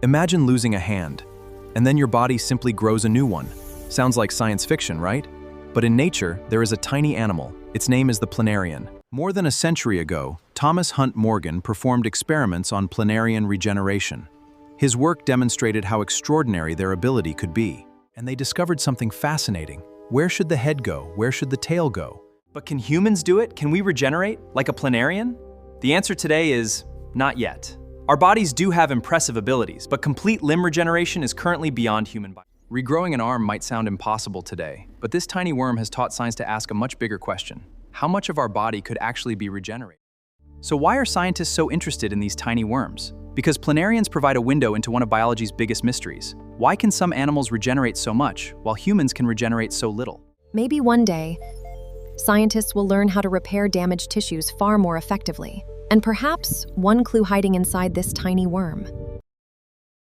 Imagine losing a hand, and then your body simply grows a new one. Sounds like science fiction, right? But in nature, there is a tiny animal. Its name is the planarian. More than a century ago, Thomas Hunt Morgan performed experiments on planarian regeneration. His work demonstrated how extraordinary their ability could be. And they discovered something fascinating. Where should the head go? Where should the tail go? But can humans do it? Can we regenerate, like a planarian? The answer today is not yet. Our bodies do have impressive abilities, but complete limb regeneration is currently beyond human biology. Regrowing an arm might sound impossible today, but this tiny worm has taught science to ask a much bigger question. How much of our body could actually be regenerated? So why are scientists so interested in these tiny worms? Because planarians provide a window into one of biology's biggest mysteries. Why can some animals regenerate so much, while humans can regenerate so little? Maybe one day, scientists will learn how to repair damaged tissues far more effectively. And perhaps one clue hiding inside this tiny worm